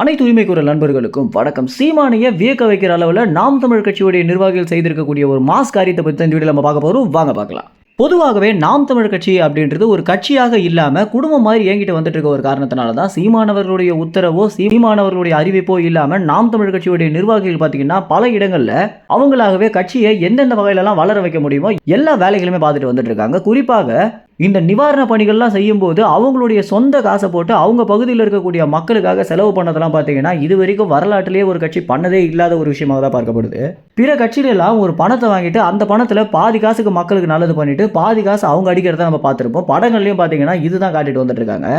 அனைத்து உரிமை குரல் நண்பர்களுக்கும் வணக்கம். சீமானைய வியக்க வைக்கிற அளவில் நாம் தமிழ் கட்சியுடைய நிர்வாகிகள் செய்திருக்கக்கூடிய ஒரு மாஸ் காரியத்தை பற்றி இந்த வீடியோவில் நம்ம பார்க்க போகிறோம். வாங்க பார்க்கலாம். பொதுவாகவே நாம் தமிழ் கட்சி அப்படின்றது ஒரு கட்சியாக இல்லாமல் குடும்பம் மாதிரி இயங்கிட்டு வந்துட்டு இருக்க ஒரு காரணத்தினால தான் சீமானவர்களுடைய உத்தரவோ சீமானவர்களுடைய அறிவிப்போ இல்லாமல் நாம் தமிழ் கட்சியுடைய நிர்வாகிகள் பார்த்தீங்கன்னா பல இடங்களில் அவங்களாகவே கட்சியை எந்தெந்த வகையிலலாம் வளர வைக்க முடியுமோ எல்லா வேலைகளுமே பார்த்துட்டு வந்துட்டு இருக்காங்க. குறிப்பாக இந்த நிவாரண பணிகள்லாம் செய்யும்போது அவங்களுடைய சொந்த காசை போட்டு அவங்க பகுதியில் இருக்கக்கூடிய மக்களுக்காக செலவு பண்ணதெல்லாம் பார்த்தீங்கன்னா இது வரைக்கும் வரலாற்றிலேயே ஒரு கட்சி பண்ணதே இல்லாத ஒரு விஷயமாக தான் பார்க்கப்படுது. பிற கட்சியிலெல்லாம் ஒரு பணத்தை வாங்கிட்டு அந்த பணத்தில் பாதி காசுக்கு மக்களுக்கு நல்லது பண்ணிட்டு பாதி காசு அவங்க அடிக்கிறத நம்ம பார்த்துருப்போம். படங்கள்லையும் பார்த்தீங்கன்னா இதுதான் காட்டிட்டு வந்துட்டு இருக்காங்க.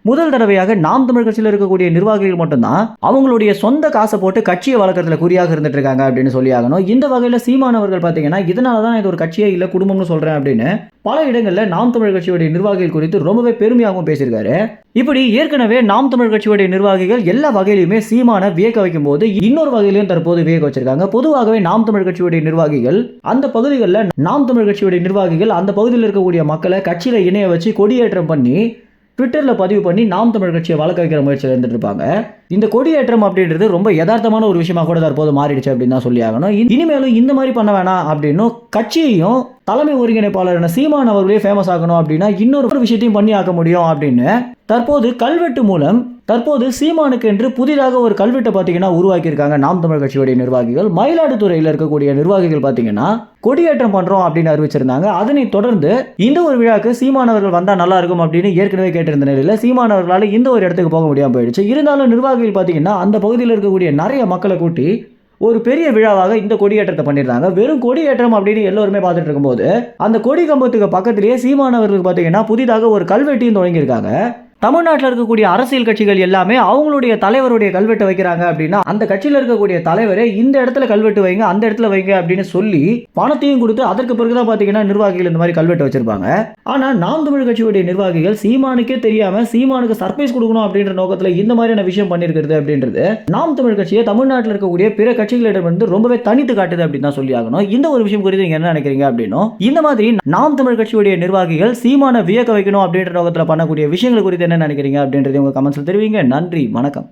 முதல் தடவையாக நாம் தமிழ் கட்சியில் இருக்கக்கூடிய நிர்வாகிகள் மட்டும்தான் அவங்களுடைய சொந்த காசை போட்டு கட்சியை வளர்க்கறதுல குறியாக இருந்துட்டு இருக்காங்க அப்படின்னு சொல்லி ஆகணும். இந்த வகையில் சீமானவர்கள் பார்த்தீங்கன்னா இதனால தான் இது ஒரு கட்சியே இல்லை குடும்பம்னு சொல்றேன் அப்படின்னு பல இடங்களில் நாம் தமிழ் கட்சியுடைய நிர்வாகிகள் குறித்து ரொம்பவே பெருமையாகவும் பேசியிருக்காரு. இப்படி ஏற்கனவே நாம் தமிழ் கட்சியுடைய நிர்வாகிகள் எல்லா வகையிலுமே சீமான வியக்க வைக்கும் போது இன்னொரு வகையிலையும் தற்போது வியக்க வச்சிருக்காங்க. பொதுவாகவே நாம் தமிழ் கட்சியுடைய நிர்வாகிகள் அந்த பகுதிகளில் நாம் தமிழ் கட்சியுடைய நிர்வாகிகள் அந்த பகுதியில் இருக்கக்கூடிய மக்களை கட்சியில இணைய வச்சு கொடியேற்றம் பண்ணி ட்விட்டரில் பதிவு பண்ணி நாம் தமிழ் கட்சியை வளர்க்க வைக்கிற முயற்சியில் இருந்துட்டு இருப்பாங்க. இந்த கொடியேற்றம் அப்படின்றது ரொம்ப யதார்த்தமான ஒரு விஷயமா கூட தற்போது மாறிடுச்சு அப்படின்னு தான் சொல்லி ஆகணும். இனிமேலும் இந்த மாதிரி பண்ண வேணாம் அப்படின்னு கட்சியையும் தலைமை ஒருங்கிணைப்பாளரான சீமான் அவர்களே ஃபேமஸ் ஆகணும் அப்படின்னா இன்னொரு விஷயத்தையும் பண்ணி ஆக்க முடியும் அப்படின்னு தற்போது கல்வெட்டு மூலம் தற்போது சீமானுக்கு என்று புதிதாக ஒரு கல்வெட்டை பார்த்தீங்கன்னா உருவாக்கியிருக்காங்க நாம் தமிழ் கட்சியுடைய நிர்வாகிகள். மயிலாடுதுறையில் இருக்கக்கூடிய நிர்வாகிகள் பார்த்தீங்கன்னா கொடியேற்றம் பண்றோம் அப்படின்னு அறிவிச்சிருந்தாங்க. அதனை தொடர்ந்து இந்த ஒரு விழாக்கு சீமானவர்கள் வந்தா நல்லா இருக்கும் அப்படின்னு ஏற்கனவே கேட்டிருந்த நிலையில் சீமானவர்களால் இந்த ஒரு இடத்துக்கு போக முடியாமல் போயிடுச்சு. இருந்தாலும் நிர்வாகிகள் பார்த்தீங்கன்னா அந்த பகுதியில் இருக்கக்கூடிய நிறைய மக்களை கூட்டி ஒரு பெரிய விழாவாக இந்த கொடியேற்றத்தை பண்ணியிருந்தாங்க. வெறும் கொடியேற்றம் அப்படின்னு எல்லோருமே பார்த்துட்டு இருக்கும்போது அந்த கொடி கம்பத்துக்கு பக்கத்திலேயே சீமானவர்களுக்கு பார்த்தீங்கன்னா புதிதாக ஒரு கல்வெட்டியும் தொடங்கியிருக்காங்க. தமிழ்நாட்டில் இருக்கக்கூடிய அரசியல் கட்சிகள் எல்லாமே அவங்களுடைய தலைவருடைய கல்வெட்டு வைக்கிறாங்க அப்படின்னா அந்த கட்சியில் இருக்கக்கூடிய தலைவரே இந்த இடத்துல கல்வெட்டு வைங்க அந்த இடத்துல வைங்க அப்படின்னு சொல்லி பணத்தையும் கொடுத்து அதற்கு பிறகுதான் பார்த்தீங்கன்னா நிர்வாகிகள் இந்த மாதிரி கல்வெட்டு வச்சிருப்பாங்க. ஆனால் நாம் தமிழ் கட்சியுடைய நிர்வாகிகள் சீமானுக்கே தெரியாம சீமானுக்கு சர்ப்ரைஸ் கொடுக்கணும் அப்படின்ற நோக்கத்தில் இந்த மாதிரியான விஷயம் பண்ணியிருக்கிறது அப்படின்றது நாம் தமிழ் கட்சியை தமிழ்நாட்டில் இருக்கக்கூடிய பிற கட்சிகளிடமிருந்து ரொம்பவே தனித்து காட்டுது அப்படின்னு தான் சொல்லி ஆகணும். இந்த ஒரு விஷயம் குறித்து நீங்க என்ன நினைக்கிறீங்க அப்படின்னும் இந்த மாதிரி நாம் தமிழ் கட்சியுடைய நிர்வாகிகள் சீமானை வியக்க வைக்கணும் அப்படின்ற நோக்கத்தில் பண்ணக்கூடிய விஷயங்கள் குறித்து என்ன நினைக்கிறீங்க அப்படின்றது உங்க கமெண்ட்ஸ்ல தெரிவிங்க. நன்றி, வணக்கம்.